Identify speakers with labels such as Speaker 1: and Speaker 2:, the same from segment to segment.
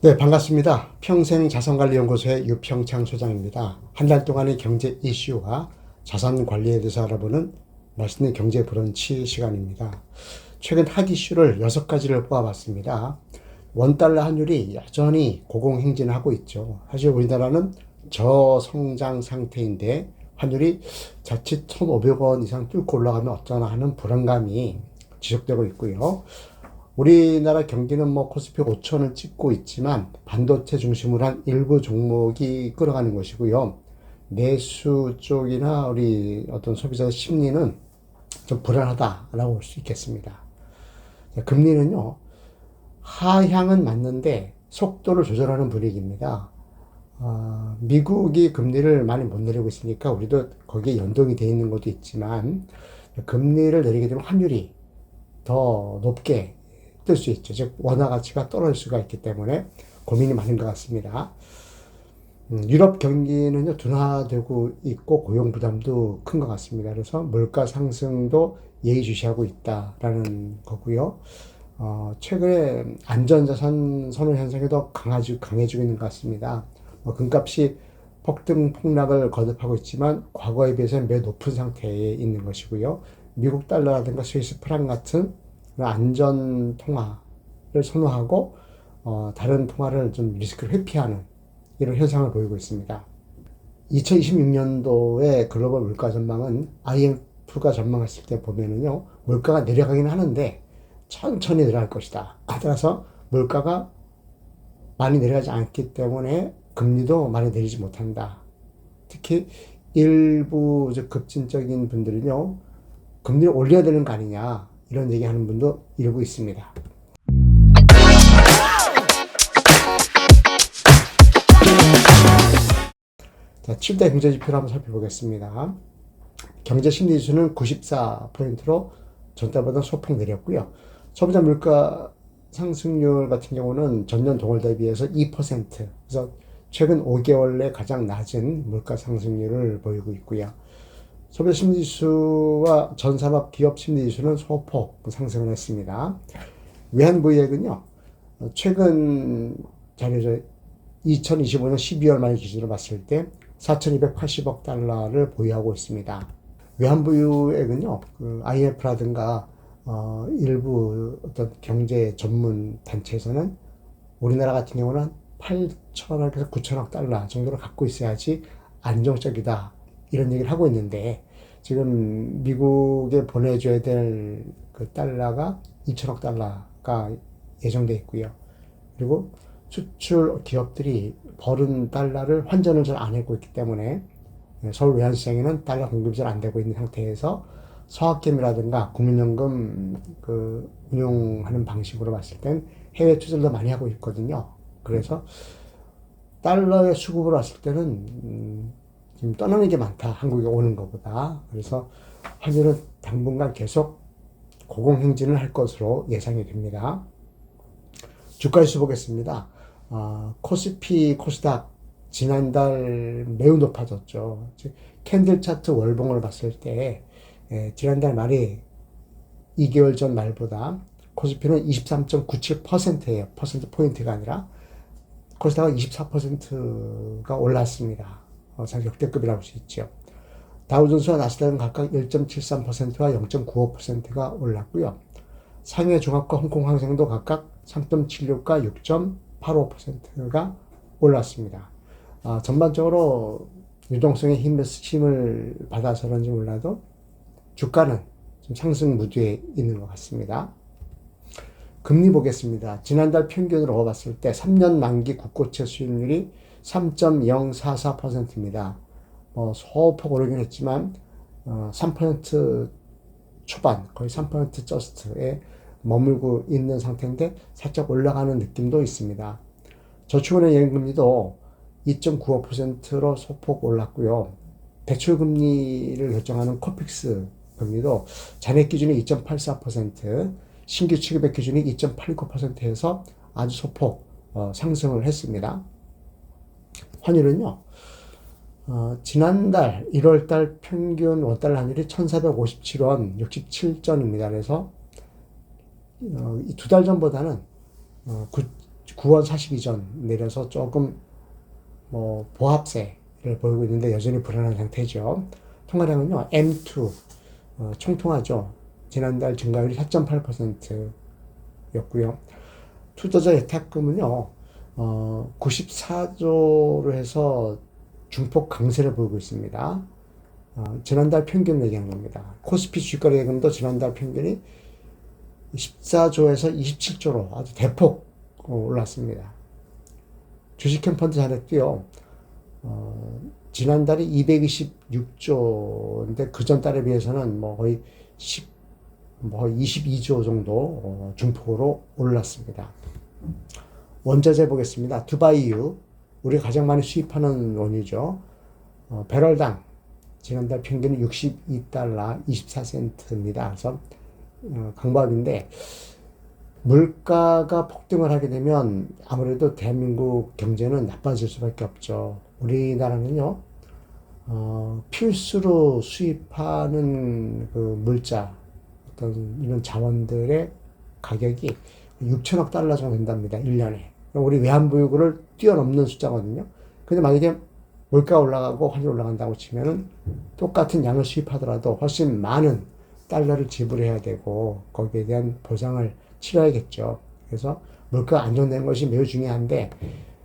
Speaker 1: 네, 반갑습니다. 평생자산관리연구소의 유평창 소장입니다. 한 달 동안의 경제 이슈와 자산 관리에 대해서 알아보는 맛있는 경제 브런치 시간입니다. 최근 핫 이슈를 6가지를 뽑아봤습니다. 원달러 환율이 여전히 고공행진하고 있죠. 사실 우리나라는 저성장 상태인데 환율이 자칫 1,500원 이상 뚫고 올라가면 어쩌나 하는 불안감이 지속되고 있고요. 우리나라 경기는 뭐 코스피 5천을 찍고 있지만 반도체 중심으로 한 일부 종목이 끌어가는 것이고요. 내수 쪽이나 우리 어떤 소비자 심리는 좀 불안하다라고 볼 수 있겠습니다. 금리는요, 하향은 맞는데 속도를 조절하는 분위기입니다. 미국이 금리를 많이 못 내리고 있으니까 우리도 거기에 연동이 되어 있는 것도 있지만 금리를 내리게 되면 환율이 더 높게 뜰 수 있죠. 즉 원화 가치가 떨어질 수가 있기 때문에 고민이 많은 것 같습니다. 유럽 경기는요 둔화되고 있고 고용 부담도 큰 것 같습니다. 그래서 물가 상승도 예의주시하고 있다라는 거고요. 최근에 안전자산 선호 현상이 더 강해지고 있는 것 같습니다. 금값이 폭등 폭락을 거듭하고 있지만 과거에 비해서는 매우 높은 상태에 있는 것이고요. 미국 달러라든가 스위스 프랑 같은 안전 통화를 선호하고 다른 통화를 좀 리스크를 회피하는 이런 현상을 보이고 있습니다. 2026년도의 글로벌 물가 전망은 IMF가 전망했을 때 보면은요, 물가가 내려가긴 하는데 천천히 내려갈 것이다. 따라서 물가가 많이 내려가지 않기 때문에 금리도 많이 내리지 못한다. 특히 일부 급진적인 분들은요, 금리를 올려야 되는 거 아니냐, 이런 얘기 하는 분도 일부 있습니다. 자, 7대 경제지표를 한번 살펴보겠습니다. 경제심리지수는 94포인트로 전달보다 소폭 내렸고요. 소비자 물가 상승률 같은 경우는 전년 동월 대비해서 2%, 그래서 최근 5개월 내 가장 낮은 물가 상승률을 보이고 있고요. 소비자 심리지수와 전산업 기업 심리지수는 소폭 상승을 했습니다. 외환부의액은요, 최근 자료죠. 2025년 12월 말 기준으로 봤을 때 4,280억 달러를 보유하고 있습니다. 외환부유액은요, IMF라든가 일부 어떤 경제 전문 단체에서는 우리나라 같은 경우는 8천억에서 9천억 달러 정도를 갖고 있어야지 안정적이다, 이런 얘기를 하고 있는데, 지금 미국에 보내줘야 될 그 달러가 2천억 달러가 예정돼 있고요. 그리고 수출 기업들이 벌은 달러를 환전을 잘 안 하고 있기 때문에 서울 외환시장에는 달러 공급이 잘 안 되고 있는 상태에서 서학금이라든가 국민연금 운용하는 방식으로 봤을 땐 해외 투자를 더 많이 하고 있거든요. 그래서 달러의 수급으로 봤을 때는 지금 떠나는 게 많다, 한국에 오는 것보다. 그래서 환율은 당분간 계속 고공행진을 할 것으로 예상이 됩니다. 주가지수 보겠습니다. 코스피, 코스닥 지난달 매우 높아졌죠. 캔들 차트 월봉을 봤을 때 지난달 말이 2개월 전 말보다 코스피는 23.97%예요. 퍼센트 포인트가 아니라 코스닥은 24%가 올랐습니다. 잘 역대급이라고 할 수 있죠. 다우존스와 나스닥은 각각 1.73%와 0.95%가 올랐고요. 상해 종합과 홍콩 항생도 각각 3.76과 6.85%가 올랐습니다. 전반적으로 유동성의 힘을 받아서 그런지 몰라도 주가는 좀 상승 무드에 있는 것 같습니다. 금리 보겠습니다. 지난달 평균으로 봤을 때 3년 만기 국고채 수익률이 3.044%입니다. 소폭 오르긴 했지만 3% 초반, 거의 3% 저스트에 머물고 있는 상태인데 살짝 올라가는 느낌도 있습니다. 저축은행 예금금리도 2.95%로 소폭 올랐고요. 대출금리를 결정하는 코픽스 금리도 잔액 기준이 2.84%, 신규 취급액 기준이 2.89%에서 아주 소폭 상승을 했습니다. 환율은요, 지난달 1월달 평균 원달러 환율이 1,457원 67전입니다. 그래서 이 2달 전보다는 9원 42전 내려서 조금 뭐 보합세를 보이고 있는데 여전히 불안한 상태죠. 통화량은요, M2 총통화죠. 지난달 증가율이 4.8%였고요. 투자자 예탁금은요, 94조로 해서 중폭 강세를 보이고 있습니다. 지난달 평균 얘기하는 겁니다. 코스피 주가의 예금도 지난달 평균이 14조에서 27조로 아주 대폭 올랐습니다. 주식형 펀드 잔액도요, 지난달이 226조인데 그 전달에 비해서는 뭐 거의 22조 정도 중폭으로 올랐습니다. 원자재 보겠습니다. 두바이유, 우리가 가장 많이 수입하는 원유죠. 배럴당 지난달 평균이 62달러 24센트입니다. 그래서 강박인데 물가가 폭등을 하게 되면 아무래도 대한민국 경제는 나빠질 수밖에 없죠. 우리나라는요, 필수로 수입하는 그 물자, 어떤 이런 자원들의 가격이 6천억 달러 정도 된답니다. 1년에. 우리 외환보유고를 뛰어넘는 숫자거든요. 근데 만약에 물가가 올라가고 환율이 올라간다고 치면은 똑같은 양을 수입하더라도 훨씬 많은 달러를 지불해야 되고 거기에 대한 보상을 치러야겠죠. 그래서 물가가 안정되는 것이 매우 중요한데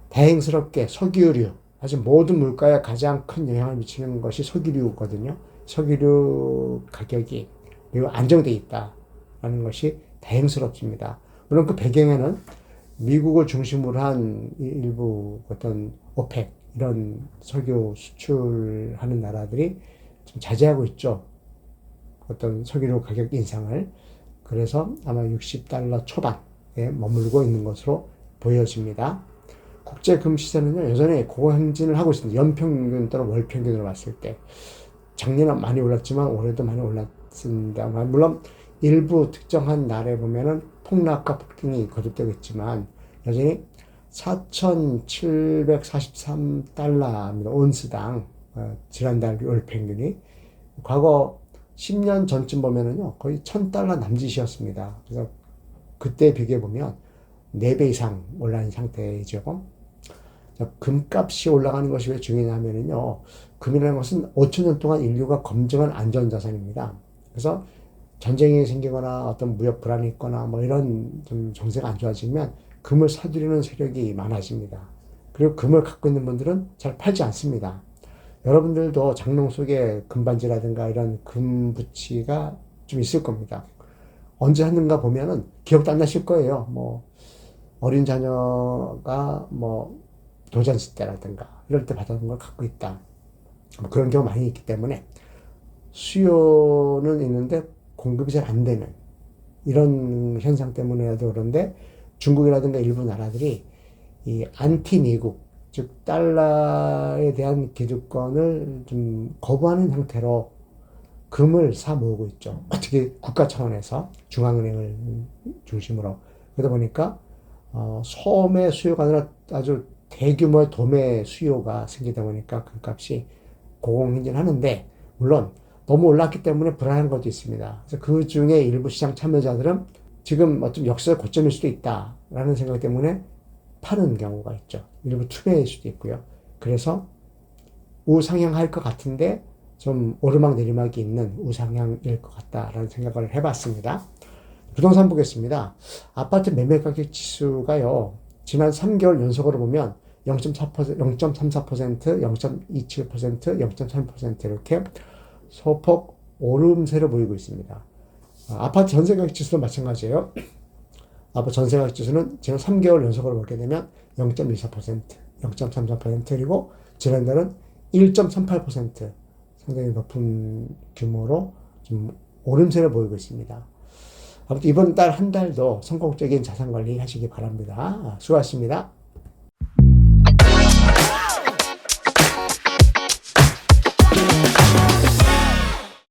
Speaker 1: 다행스럽게 석유류, 사실 모든 물가에 가장 큰 영향을 미치는 것이 석유류거든요. 석유류 가격이 매우 안정돼 있다라는 것이 다행스럽습니다. 물론 그 배경에는 미국을 중심으로 한 일부 어떤 오펙 이런 석유 수출하는 나라들이 좀 자제하고 있죠. 어떤 석유류 가격 인상을. 그래서 아마 60달러 초반에 머물고 있는 것으로 보여집니다. 국제 금 시세는요, 여전히 고행진을 하고 있습니다. 연평균 또는 월평균으로 봤을 때. 작년은 많이 올랐지만 올해도 많이 올랐습니다. 물론 일부 특정한 날에 보면은 폭락과 폭등이 거듭되고 있지만 여전히 4,743달러입니다. 온스당. 지난달 월평균이. 과거 10년 전쯤 보면은요, 거의 1,000달러 남짓이었습니다. 그래서 그때 비교해보면 4배 이상 올라간 상태이죠. 금값이 올라가는 것이 왜 중요하냐면요, 금이라는 것은 5천년 동안 인류가 검증한 안전자산입니다. 그래서 전쟁이 생기거나 어떤 무역 불안이 있거나 뭐 이런 좀 정세가 안 좋아지면 금을 사들이는 세력이 많아집니다. 그리고 금을 갖고 있는 분들은 잘 팔지 않습니다. 여러분들도 장롱 속에 금반지라든가 이런 금부치가 좀 있을 겁니다. 언제 샀는가 보면은 기억도 안 나실 거예요. 뭐 어린 자녀가 뭐 도전식 때라든가 이럴 때 받아온 걸 갖고 있다. 뭐 그런 경우 많이 있기 때문에 수요는 있는데 공급이 잘 안 되는 이런 현상 때문에라도 그런데 중국이라든가 일부 나라들이 이 안티 미국, 즉 달러에 대한 기득권을 좀 거부하는 형태로 금을 사 모으고 있죠. 특히 국가 차원에서 중앙은행을 중심으로. 그러다 보니까 소매 수요가 아니라 아주 대규모의 도매 수요가 생기다 보니까 금값이 고공행진하는데, 물론 너무 올랐기 때문에 불안한 것도 있습니다. 그래서 그 중에 일부 시장 참여자들은 지금 어떤 역사의 고점일 수도 있다라는 생각 때문에 파는 경우가 있죠. 일부 투매일 수도 있고요. 그래서 우상향할 것 같은데 좀 오르막 내리막이 있는 우상향일 것 같다라는 생각을 해봤습니다. 부동산 보겠습니다. 아파트 매매 가격 지수가요, 지난 3개월 연속으로 보면 0.4%, 0.34%, 0.27%, 0.3% 이렇게 소폭 오름세를 보이고 있습니다. 아파트 전세 가격 지수도 마찬가지예요. 아파트 전세 가격 지수는 지난 3개월 연속으로 보게 되면 0.24%, 0.33% 그리고 지난달은 1.38% 상당히 높은 규모로 좀 오름세를 보이고 있습니다. 아무튼 이번 달 한 달도 성공적인 자산 관리 하시기 바랍니다. 수고하셨습니다.